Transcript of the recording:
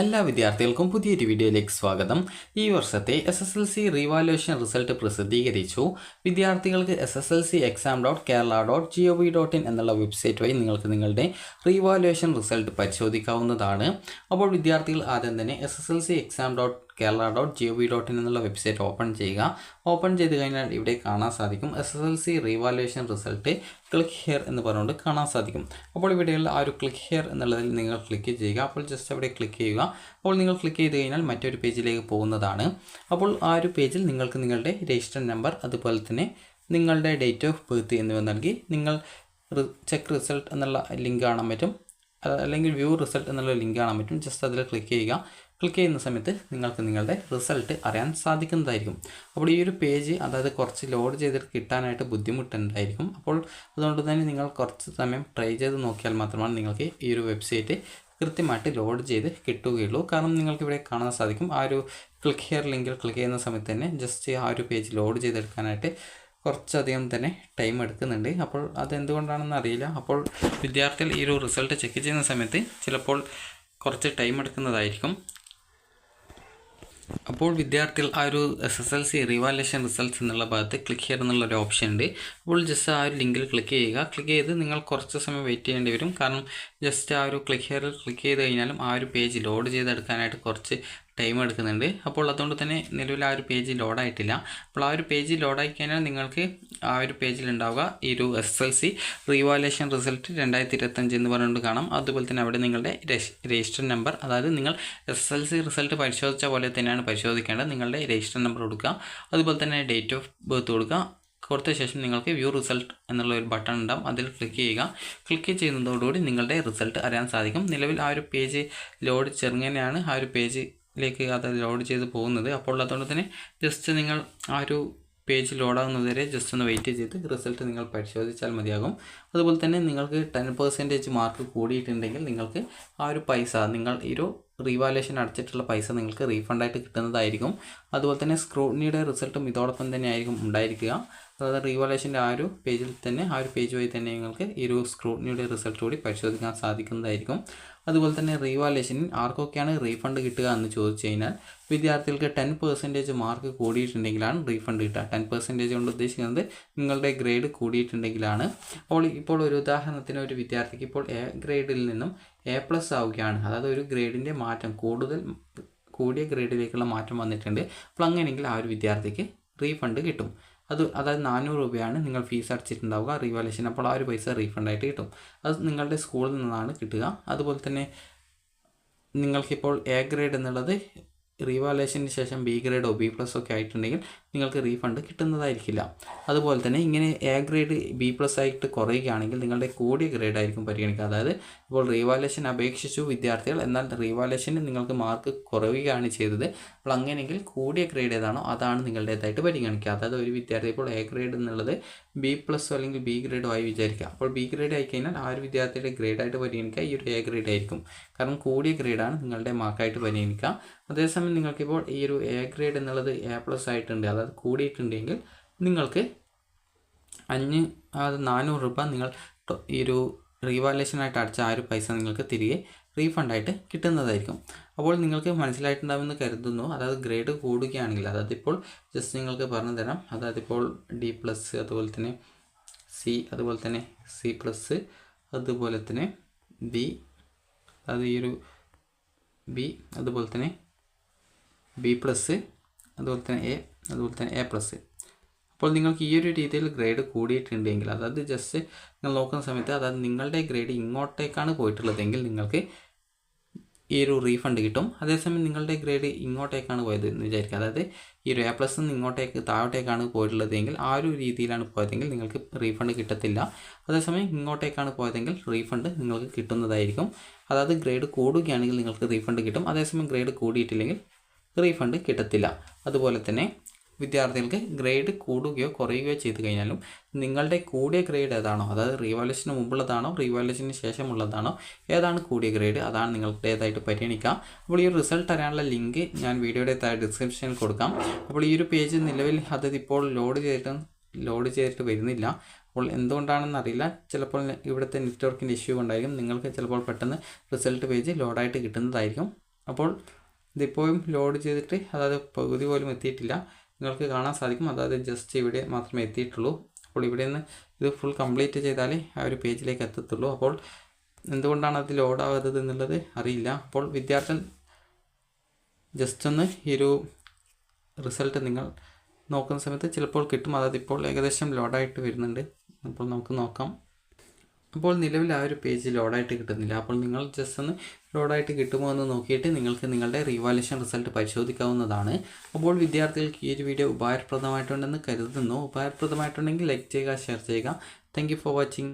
എല്ലാ വിദ്യാർത്ഥികൾക്കും പുതിയൊരു വീഡിയോയിലേക്ക് സ്വാഗതം. ഈ വർഷത്തെ SSLC റീവാലുവേഷൻ റിസൾട്ട് പ്രസിദ്ധീകരിച്ചു. വിദ്യാർത്ഥികൾക്ക് sslcexam.kerala.gov.in എന്നുള്ള വെബ്സൈറ്റ് വഴി നിങ്ങൾക്ക് നിങ്ങളുടെ റീവാലുവേഷൻ റിസൾട്ട് പരിശോധിക്കാവുന്നതാണ്. അപ്പോൾ വിദ്യാർത്ഥികൾ ആദ്യം തന്നെ sslcexam.kerala.gov.in എന്നുള്ള വെബ്സൈറ്റ് ഓപ്പൺ ചെയ്യുക. ഓപ്പൺ ചെയ്ത് കഴിഞ്ഞാൽ ഇവിടെ കാണാൻ സാധിക്കും SSLC revaluation result click here എന്ന് പറഞ്ഞുകൊണ്ട് കാണാൻ സാധിക്കും. അപ്പോൾ ഇവിടെയുള്ള ആ ഒരു ക്ലിക്ക് ഹിയർ എന്നുള്ളതിൽ നിങ്ങൾ ക്ലിക്ക് ചെയ്യുക. അപ്പോൾ ജസ്റ്റ് അവിടെ ക്ലിക്ക് ചെയ്യുക. അപ്പോൾ നിങ്ങൾ ക്ലിക്ക് ചെയ്ത് കഴിഞ്ഞാൽ മറ്റൊരു പേജിലേക്ക് പോകുന്നതാണ്. അപ്പോൾ ആ ഒരു പേജിൽ നിങ്ങൾക്ക് നിങ്ങളുടെ രജിസ്റ്റർ നമ്പർ അതുപോലെ തന്നെ നിങ്ങളുടെ ഡേറ്റ് ഓഫ് ബർത്ത് എന്നിവ നൽകി നിങ്ങൾ ചെക്ക് റിസൾട്ട് എന്നുള്ള ലിങ്ക് കാണാൻ പറ്റും, അല്ലെങ്കിൽ വ്യൂ റിസൾട്ട് എന്നുള്ള ലിങ്ക് കാണാൻ പറ്റും. ജസ്റ്റ് അതിൽ ക്ലിക്ക് ചെയ്യുക. ക്ലിക്ക് ചെയ്യുന്ന സമയത്ത് നിങ്ങൾക്ക് നിങ്ങളുടെ റിസൾട്ട് അറിയാൻ സാധിക്കുന്നതായിരിക്കും. അപ്പോൾ ഈ ഒരു പേജ് കുറച്ച് ലോഡ് ചെയ്തിട്ട് കിട്ടാനായിട്ട് ബുദ്ധിമുട്ടുണ്ടായിരിക്കും. അപ്പോൾ അതുകൊണ്ട് തന്നെ നിങ്ങൾ കുറച്ച് സമയം ട്രൈ ചെയ്ത് നോക്കിയാൽ മാത്രമാണ് നിങ്ങൾക്ക് ഈ ഒരു വെബ്സൈറ്റ് കൃത്യമായിട്ട് ലോഡ് ചെയ്ത് കിട്ടുകയുള്ളൂ. കാരണം നിങ്ങൾക്ക് ഇവിടെ കാണാൻ സാധിക്കും ആ ഒരു ക്ലിക്ക് ഹിയർ ലിങ്കിൽ ക്ലിക്ക് ചെയ്യുന്ന സമയത്ത് തന്നെ ജസ്റ്റ് ആ ഒരു പേജ് ലോഡ് ചെയ്തെടുക്കാനായിട്ട് കുറച്ചധികം തന്നെ ടൈം എടുക്കുന്നുണ്ട്. അപ്പോൾ അതെന്തുകൊണ്ടാണെന്ന് അറിയില്ല. അപ്പോൾ വിദ്യാർത്ഥികൾ ഈ ഒരു റിസൾട്ട് ചെക്ക് ചെയ്യുന്ന സമയത്ത് ചിലപ്പോൾ കുറച്ച് ടൈം എടുക്കുന്നതായിരിക്കും. അപ്പോൾ വിദ്യാർത്ഥികൾ ആ ഒരു SSLC റീവാലുവേഷൻ റിസൾട്ട്സ് എന്നുള്ള ഭാഗത്ത് ക്ലിക്ക് ഹിയർ എന്നുള്ളൊരു ഓപ്ഷൻ ഉണ്ട്. അപ്പോൾ ജസ്റ്റ് ആ ഒരു ലിങ്കിൽ ക്ലിക്ക് ചെയ്യുക. ക്ലിക്ക് ചെയ്ത് നിങ്ങൾ കുറച്ച് സമയം വെയിറ്റ് ചെയ്യേണ്ടി വരും. കാരണം ജസ്റ്റ് ആ ഒരു ക്ലിക്ക് ഹിയറിൽ ക്ലിക്ക് ചെയ്ത് കഴിഞ്ഞാലും ആ ഒരു പേജ് ലോഡ് ചെയ്തെടുക്കാനായിട്ട് കുറച്ച് ടൈം എടുക്കുന്നുണ്ട്. അപ്പോൾ അതുകൊണ്ട് തന്നെ നിലവിൽ ആ ഒരു പേജ് ലോഡായിട്ടില്ല. അപ്പോൾ ആ ഒരു പേജ് ലോഡായി കഴിഞ്ഞാൽ നിങ്ങൾക്ക് ആ ഒരു പേജിൽ ഉണ്ടാവുക ഈ ഒരു SSLC റീവാലുവേഷൻ റിസൾട്ട് 2025 എന്ന് പറഞ്ഞുകൊണ്ട് കാണാം. അതുപോലെ തന്നെ അവിടെ നിങ്ങളുടെ രജിസ്റ്റർ നമ്പർ, അതായത് നിങ്ങൾ SSLC റിസൾട്ട് പരിശോധിച്ച പോലെ തന്നെയാണ് പരിശോധിക്കേണ്ടത്. നിങ്ങളുടെ രജിസ്റ്റർ നമ്പർ കൊടുക്കുക, അതുപോലെ തന്നെ ഡേറ്റ് ഓഫ് ബർത്ത് കൊടുക്കുക. കൊടുത്ത ശേഷം നിങ്ങൾക്ക് വ്യൂ റിസൾട്ട് എന്നുള്ള ഒരു ബട്ടൺ ഉണ്ടാവും, അതിൽ ക്ലിക്ക് ചെയ്യുക. ക്ലിക്ക് ചെയ്യുന്നതോടുകൂടി നിങ്ങളുടെ റിസൾട്ട് അറിയാൻ സാധിക്കും. നിലവിൽ ആ ഒരു പേജ് ലോഡ് ചെറുങ്ങനെയാണ് ആ ഒരു പേജിലേക്ക് അത് ലോഡ് ചെയ്ത് പോകുന്നത്. അപ്പോൾ അതുകൊണ്ട് തന്നെ ജസ്റ്റ് നിങ്ങൾ ആ ഒരു പേജ് ലോഡാകുന്നതുവരെ ജസ്റ്റ് ഒന്ന് വെയിറ്റ് ചെയ്ത് റിസൾട്ട് നിങ്ങൾ പരിശോധിച്ചാൽ മതിയാകും. അതുപോലെ തന്നെ നിങ്ങൾക്ക് 10% മാർക്ക് കൂടിയിട്ടുണ്ടെങ്കിൽ നിങ്ങൾക്ക് ആ ഒരു പൈസ, നിങ്ങൾ ഈ ഒരു റീവാലുവേഷൻ അടച്ചിട്ടുള്ള പൈസ നിങ്ങൾക്ക് റീഫണ്ടായിട്ട് കിട്ടുന്നതായിരിക്കും. അതുപോലെ തന്നെ സ്ക്രൂട്ടിനിയുടെ റിസൾട്ടും ഇതോടൊപ്പം തന്നെ ആയിരിക്കും ഉണ്ടായിരിക്കുക. അതായത് റീവാലുവേഷൻ്റെ ആ ഒരു പേജിൽ തന്നെ, ആ ഒരു പേജ് വഴി തന്നെ നിങ്ങൾക്ക് ഈ ഒരു സ്ക്രൂട്ടിനിയുടെ റിസൾട്ട് കൂടി പരിശോധിക്കാൻ സാധിക്കുന്നതായിരിക്കും. അതുപോലെ തന്നെ റീവാലുവേഷനിൽ ആർക്കൊക്കെയാണ് റീഫണ്ട് കിട്ടുക എന്ന് ചോദിച്ചു കഴിഞ്ഞാൽ വിദ്യാർത്ഥികൾക്ക് 10% മാർക്ക് കൂടിയിട്ടുണ്ടെങ്കിലാണ് റീഫണ്ട് കിട്ടുക. 10% കൊണ്ട് ഉദ്ദേശിക്കുന്നത് നിങ്ങളുടെ ഗ്രേഡ് കൂടിയിട്ടുണ്ടെങ്കിലാണ്. ഇപ്പോൾ ഒരു ഉദാഹരണത്തിന് ഒരു വിദ്യാർത്ഥിക്ക് ഇപ്പോൾ A ഗ്രേഡിൽ നിന്നും A+ ആവുകയാണ്. അതായത് ഒരു ഗ്രേഡിൻ്റെ മാറ്റം, കൂടിയ ഗ്രേഡിലേക്കുള്ള മാറ്റം വന്നിട്ടുണ്ട്. അപ്പോൾ അങ്ങനെയെങ്കിൽ ആ ഒരു വിദ്യാർത്ഥിക്ക് റീഫണ്ട് കിട്ടും. അതായത് 400 രൂപയാണ് നിങ്ങൾ ഫീസ് അടച്ചിട്ടുണ്ടാവുക റീവാലുവേഷൻ. അപ്പോൾ ആ ഒരു പൈസ റീഫണ്ടായിട്ട് കിട്ടും. അത് നിങ്ങളുടെ സ്കൂളിൽ നിന്നാണ് കിട്ടുക. അതുപോലെ തന്നെ നിങ്ങൾക്കിപ്പോൾ A ഗ്രേഡ് എന്നുള്ളത് റീവാലുവേഷന് ശേഷം B ഗ്രേഡോ B+ ഒക്കെ ആയിട്ടുണ്ടെങ്കിൽ നിങ്ങൾക്ക് റീഫണ്ട് കിട്ടുന്നതായിരിക്കില്ല. അതുപോലെ തന്നെ ഇങ്ങനെ A ഗ്രേഡ് B+ ആയിട്ട് കുറയുകയാണെങ്കിൽ നിങ്ങളുടെ കൂടിയ ഗ്രേഡ് ആയിരിക്കും പരിഗണിക്കുക. അതായത് ഇപ്പോൾ റീവാലുവേഷൻ അപേക്ഷിച്ചു വിദ്യാർത്ഥികൾ, എന്നാൽ റീവാലുവേഷന് നിങ്ങൾക്ക് മാർക്ക് കുറയുകയാണ് ചെയ്തത്. അപ്പോൾ അങ്ങനെയെങ്കിൽ കൂടിയ ഗ്രേഡ് ഏതാണോ അതാണ് നിങ്ങളുടേതായിട്ട് പരിഗണിക്കുക. അതായത് ഒരു വിദ്യാർത്ഥി ഇപ്പോൾ A ഗ്രേഡ് എന്നുള്ളത് B+ അല്ലെങ്കിൽ B ഗ്രേഡോ ആയി വിചാരിക്കുക. അപ്പോൾ B ഗ്രേഡ് ആയിക്കഴിഞ്ഞാൽ ആ ഒരു വിദ്യാർത്ഥിയുടെ ഗ്രേഡായിട്ട് പരിഗണിക്കുക ഈ ഒരു A ഗ്രേഡ് ആയിരിക്കും. കാരണം കൂടിയ ഗ്രേഡാണ് നിങ്ങളുടെ മാർക്കായിട്ട് പരിഗണിക്കുക. അതേസമയം നിങ്ങൾക്കിപ്പോൾ ഈ ഒരു A ഗ്രേഡ് എന്നുള്ളത് A+ ആയിട്ടുണ്ട്, അതായത് കൂടിയിട്ടുണ്ടെങ്കിൽ നിങ്ങൾക്ക് 400 രൂപ നിങ്ങൾ ഈ ഒരു റീവാലുവേഷനായിട്ട് അടച്ച ആ ഒരു പൈസ നിങ്ങൾക്ക് തിരികെ റീഫണ്ടായിട്ട് കിട്ടുന്നതായിരിക്കും. അപ്പോൾ നിങ്ങൾക്ക് മനസ്സിലായിട്ടുണ്ടാവുമെന്ന് കരുതുന്നു. അതായത് ഗ്രേഡ് കൂടുകയാണെങ്കിൽ, അതായത് ഇപ്പോൾ ജസ്റ്റ് നിങ്ങൾക്ക് പറഞ്ഞു തരാം. അതായത് ഇപ്പോൾ D+, അതുപോലെ തന്നെ C, അതുപോലെ തന്നെ C+, അതുപോലെ തന്നെ B, അതായത് ഈ ഒരു B, അതുപോലെ തന്നെ B+, അതുപോലെ തന്നെ A, അതുപോലെ തന്നെ A+. അപ്പോൾ നിങ്ങൾക്ക് ഈ ഒരു രീതിയിൽ ഗ്രേഡ് കൂടിയിട്ടുണ്ടെങ്കിൽ, അതായത് ജസ്റ്റ് നിങ്ങൾ നോക്കുന്ന സമയത്ത്, അതായത് നിങ്ങളുടെ ഗ്രേഡ് ഇങ്ങോട്ടേക്കാണ് പോയിട്ടുള്ളതെങ്കിൽ നിങ്ങൾക്ക് ഈ ഒരു റീഫണ്ട് കിട്ടും. അതേസമയം നിങ്ങളുടെ ഗ്രേഡ് ഇങ്ങോട്ടേക്കാണ് പോയത് എന്ന് വിചാരിക്കുക, അതായത് ഈ ഒരു A+ ഇങ്ങോട്ടേക്ക് താഴോട്ടേക്കാണ് പോയിട്ടുള്ളതെങ്കിൽ, ആ ഒരു രീതിയിലാണ് പോയതെങ്കിൽ നിങ്ങൾക്ക് റീഫണ്ട് കിട്ടത്തില്ല. അതേസമയം ഇങ്ങോട്ടേക്കാണ് പോയതെങ്കിൽ റീഫണ്ട് നിങ്ങൾക്ക് കിട്ടുന്നതായിരിക്കും. അതായത് ഗ്രേഡ് കൂടുകയാണെങ്കിൽ നിങ്ങൾക്ക് റീഫണ്ട് കിട്ടും. അതേസമയം ഗ്രേഡ് കൂടിയിട്ടില്ലെങ്കിൽ റീഫണ്ട് കിട്ടത്തില്ല. അതുപോലെ തന്നെ വിദ്യാർത്ഥികൾക്ക് ഗ്രേഡ് കൂടുകയോ കുറയുകയോ ചെയ്ത് കഴിഞ്ഞാലും നിങ്ങളുടെ കൂടിയ ഗ്രേഡ് ഏതാണോ, അതായത് റീവാലുവേഷന് മുമ്പുള്ളതാണോ റീവാലുവേഷന് ശേഷമുള്ളതാണോ, ഏതാണ് കൂടിയ ഗ്രേഡ് അതാണ് നിങ്ങളുടേതായിട്ട് പരിഗണിക്കുക. അപ്പോൾ ഈ റിസൾട്ട് അറിയാനുള്ള ലിങ്ക് ഞാൻ വീഡിയോയുടെ താഴെ ഡിസ്ക്രിപ്ഷനിൽ കൊടുക്കാം. അപ്പോൾ ഈ ഒരു പേജ് നിലവിൽ ഇപ്പോൾ ലോഡ് ചെയ്തിട്ട് വരുന്നില്ല. അപ്പോൾ എന്തുകൊണ്ടാണെന്ന് അറിയില്ല. ചിലപ്പോൾ ഇവിടുത്തെ നെറ്റ്വർക്കിൻ്റെ ഇഷ്യൂ കൊണ്ടായിരിക്കും. നിങ്ങൾക്ക് ചിലപ്പോൾ പെട്ടെന്ന് റിസൾട്ട് പേജ് ലോഡായിട്ട് കിട്ടുന്നതായിരിക്കും. അപ്പോൾ ഇതിപ്പോഴും ലോഡ് ചെയ്തിട്ട് അതായത് പകുതി പോലും എത്തിയിട്ടില്ല, നിങ്ങൾക്ക് കാണാൻ സാധിക്കും. അതായത് ജസ്റ്റ് ഇവിടെ മാത്രമേ എത്തിയിട്ടുള്ളൂ. അപ്പോൾ ഇവിടെ നിന്ന് ഇത് ഫുൾ കംപ്ലീറ്റ് ചെയ്താലേ ആ ഒരു പേജിലേക്ക് എത്തത്തുള്ളൂ. അപ്പോൾ എന്തുകൊണ്ടാണ് അത് ലോഡാവാത്തത് എന്നുള്ളത് അറിയില്ല. അപ്പോൾ വിദ്യാർത്ഥി ജസ്റ്റ് ഒന്ന് ഈ ഒരു റിസൾട്ട് നിങ്ങൾ നോക്കുന്ന സമയത്ത് ചിലപ്പോൾ കിട്ടും. അതായത് ഇപ്പോൾ ഏകദേശം ലോഡായിട്ട് വരുന്നുണ്ട്. അപ്പോൾ നമുക്ക് നോക്കാം. അപ്പോൾ നിലവിൽ ആ ഒരു പേജ് ലോഡായിട്ട് കിട്ടുന്നില്ല. അപ്പോൾ നിങ്ങൾ ജസ്റ്റ് ഒന്ന് ലോഡായിട്ട് കിട്ടുമോ എന്ന് നോക്കിയിട്ട് നിങ്ങൾക്ക് നിങ്ങളുടെ റീവാലുവേഷൻ റിസൾട്ട് പരിശോധിക്കാവുന്നതാണ്. അപ്പോൾ വിദ്യാർത്ഥികൾക്ക് ഈ ഒരു വീഡിയോ ഉപകാരപ്രദമായിട്ടുണ്ടെന്ന് കരുതുന്നു. ഉപകാരപ്രദമായിട്ടുണ്ടെങ്കിൽ ലൈക്ക് ചെയ്യുക, ഷെയർ ചെയ്യുക. Thank you for watching.